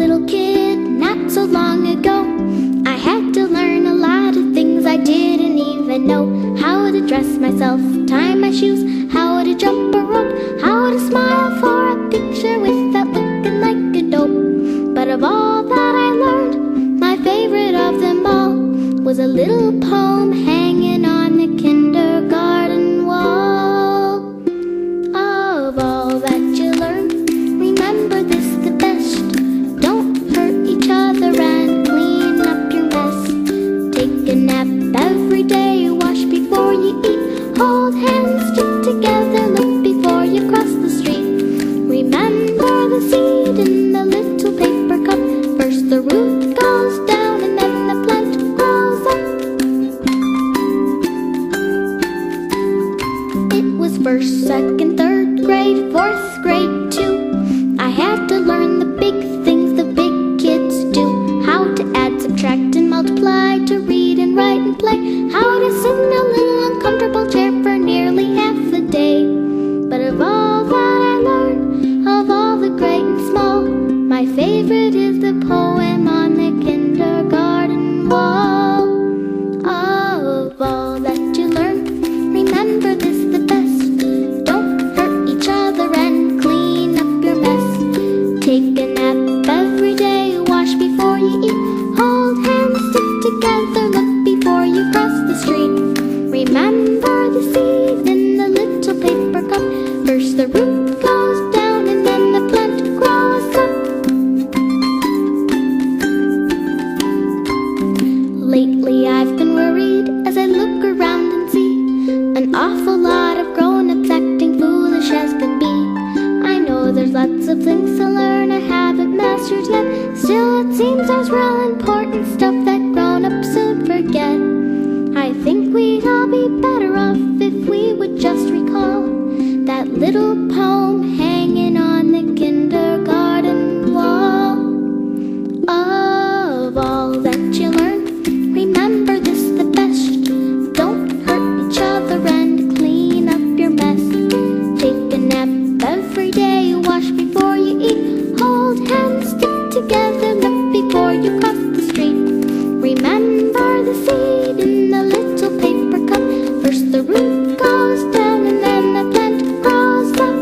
little kid not so long ago. I had to learn a lot of things I didn't even know. How to dress myself, tie my shoes, how to jump a rope, how to smile for a picture without looking like a dope. But of all that I learned, my favorite of them all was a little poem hanging on the kindergarten wall. Of all that you learn, remember this the best. Don't hurt each other and clean up your mess. Take a nap every day, wash before you eat. Hold hands, stick together, look before you cross the street. Remember the seed in the little paper cup. First the root goes down and then the plant grows up. It was first, second, third grade, fourth grade too. I had to learn the big things the big kids do. How to add, subtract, and multiply, to read and write and play. How to sit in a little uncomfortable chair for nearly half a day. But of all that I learned, of all the great and small, my favorite is the poem on the kindergarten wall. Of all that you learn, remember this the best. Don't hurt each other and clean up your mess. Take a nap every day, wash before you eat. Hold hands, stick together, look before you cross the street. Remember the seed in the little paper cup. First the root goes down and then the plant grows up. Lately I've been worried as I look around and see an awful lot of grown-ups acting foolish as can be. I know there's lots of things to learn I haven't mastered yet. Still it seems there's real important stuff that grown-ups soon forget. I think we'd all be better off if we would just recall that little poem hanging on the kindergarten wall. Of all that you learn, remember this the best. Don't hurt each other and clean up your mess. Take a nap every day, wash before you eat. Hold hands, stick together, look before you cross the street. Remember the seed in the little paper cup. First the root goes down and then the plant grows up.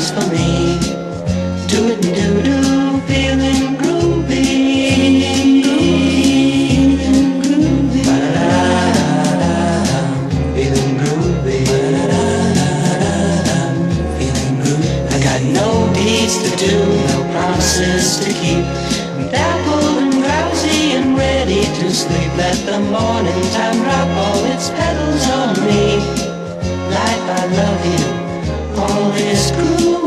just for me. Do it and do-do, feeling groovy. Feeling groovy. Ba-da-da-da-da, feeling groovy. Ba-da-da-da-da, feeling groovy. I got no deeds to do, no promises to keep. I'm dappled and drowsy and ready to sleep. Let the morning time drop all its petals on me. Life, I love you, all is groovy.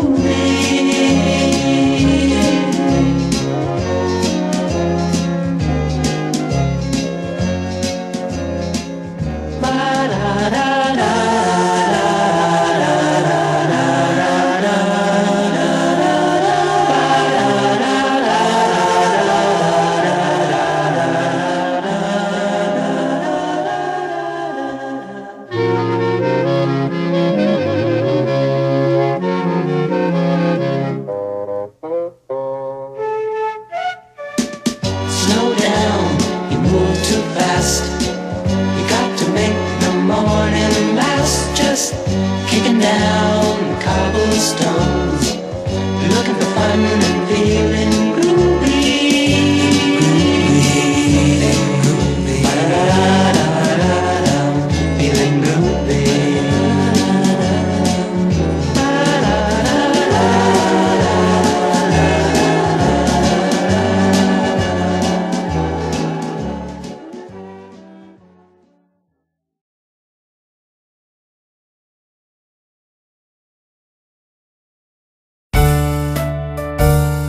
Slow down, you move too fast. You got to make the morning last. Just kicking down cobblestones, looking for fun and feeling groovy. Ba-da-da-da-da-da, feeling groovy.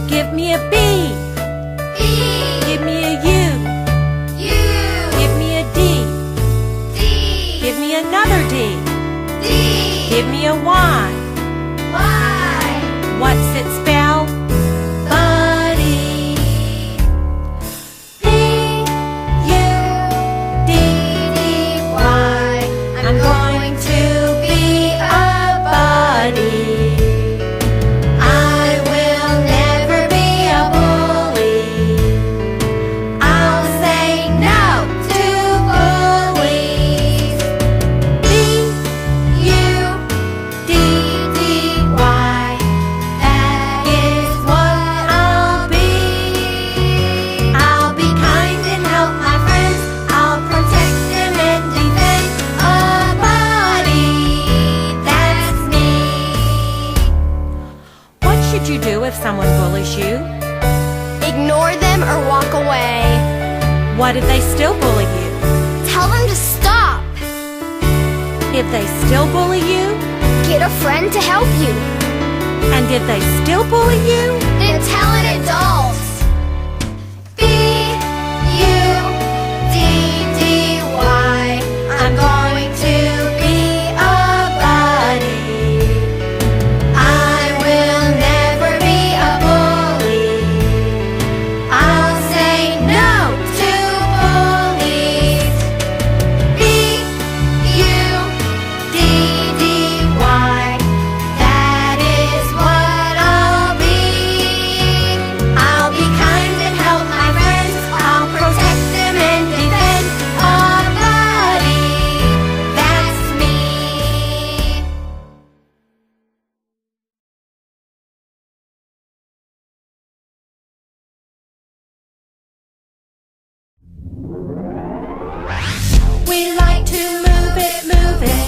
Give me a B. B. Give me a U. U. Give me a D. D. Give me another D. D. Give me a Y. Y. What's it spell? Buddy. B. U. D. D. Y. I'm going to be a buddy. I will never be a bully. I'll say no to bullies. B. U. D. D. Y. That is what I'll be. I'll be kind and help my friends. I'll protect them and defend a buddy. That's me. What should you do if someone bullies you? Ignore them or walk away. What if they still bully you? Tell them to stop. If they still bully you? Get a friend to help you. And if they still bully you? Then tell an adult. B. U. D. D. Y. I'm going to be a buddy. I will never be a bully. I'll say no to bullies. B. U. D. D. Y. That is what I'll be. I'll be kind and help my friends. I'll protect them and defend a buddy. That's me. We like to move it, move it.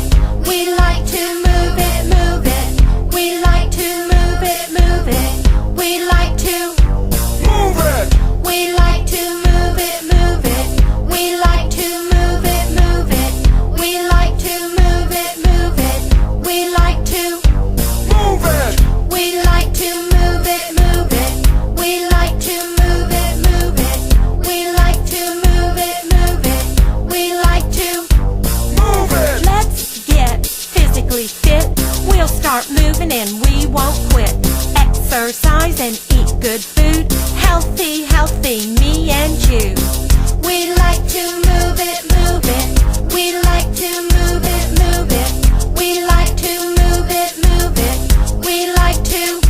We like to move it, move it. We like to move it, move it. We like to Move it! We like to move it, move it. We like to move it, move it. We like to move it, move it. We like to Move it! We like to move it, move it. We like to move it, move it. We like to move it, move it. We like to Move it! Let's get physically fit. We'll start moving and we won't quit. Exercise and eat good food. Healthy, healthy, me and you. We like to move it, move it. We like to move it, move it. We like to move it, move it. We like to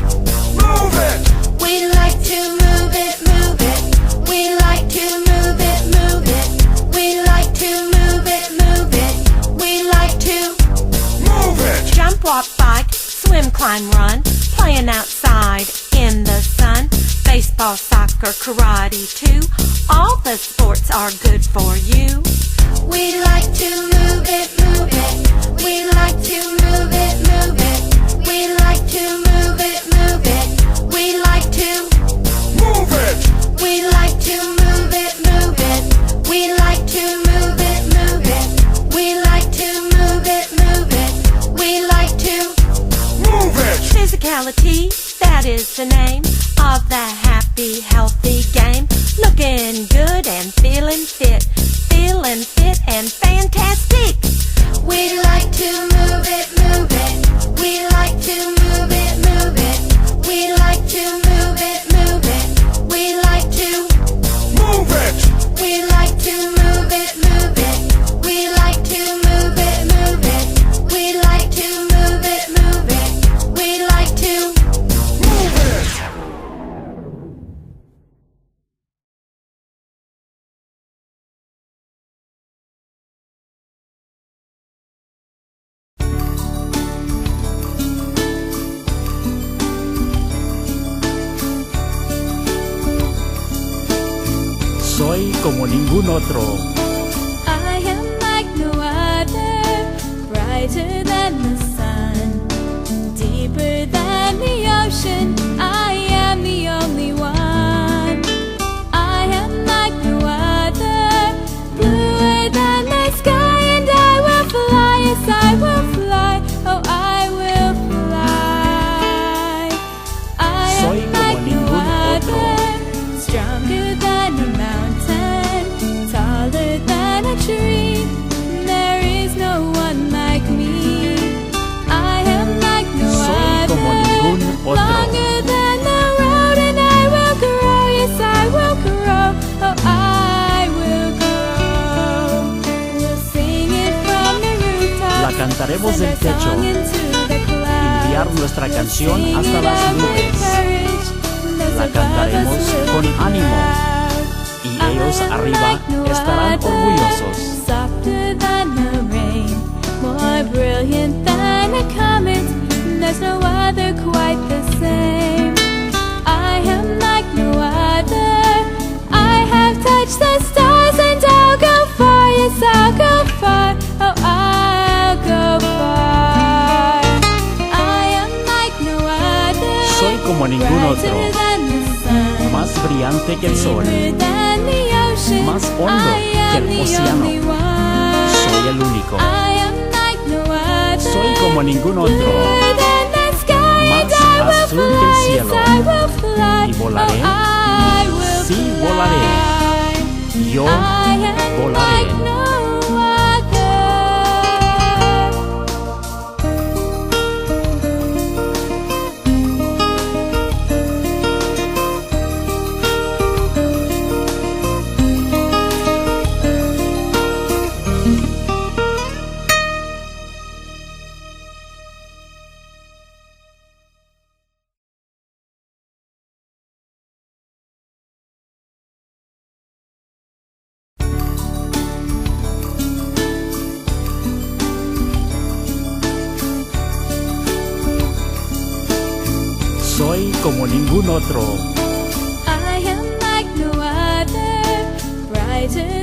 Move it! We like to move it, move it. We like to move it, move it. We like to move it, move it. We like to Move it! jump, walk, bike, swim, climb, run. fun, playing outside in the sun. Baseball, soccer, karate too. All the sports are good for you. We like to move it, move it. We like to move it, move it. We like to move it, move it. We like to Move it! We like to move it, move it. We like to move it, move it. We like to move it, move it. We like to Move it! Physicality, that is the name of the happy, healthy game. Looking good and feeling fit and fantastic. We like to move it, move it. We like to move it, move it. We like to move it, move it. We like to Move it! We like to move it, move it. We like to move it, move it. We like to move it, move it. We like to Move it! Soy como ningún otro. I am like no other, brighter than the sun, deeper than the ocean. I am the only one. I am like no other, bluer than the sky, and I will fly, yes, I will fly, oh, I will fly. I Soy am como like no ningún otro. other, stronger than a mountain, taller than a tree. There is no one like me. I am like no Soy como ningún other, otro. longer than the road, and I will grow. Yes, I will grow. Oh, I will grow. We'll sing it from the rooftops, La cantaremos send del our techo, song into the clouds. enviar nuestra We'll canción sing hasta it las up with nubes. courage. Those La above us cantaremos will con be ánimo, proud. y ellos I am arriba like no estarán other, orgullosos. softer than the rain, more brilliant than a comet. There's no other quite the same. I am like no other. I have touched the stars, and I'll go far. Yes, I'll go far. Oh, I'll go far. I am like no other. Soy como ningún otro, brighter than the sun, más brillante que el sol. deeper than the ocean. Más hondo I que am el the océano. only one. Soy el único. I am like no other. Soy como ningún otro, bluer than the sky, más and I will azul que el fly, cielo. yes, I will fly. Y volaré, Oh, I will sí, volaré. fly. Yo I am volaré. like no other. Soy como ningún otro. I am like no other, brighter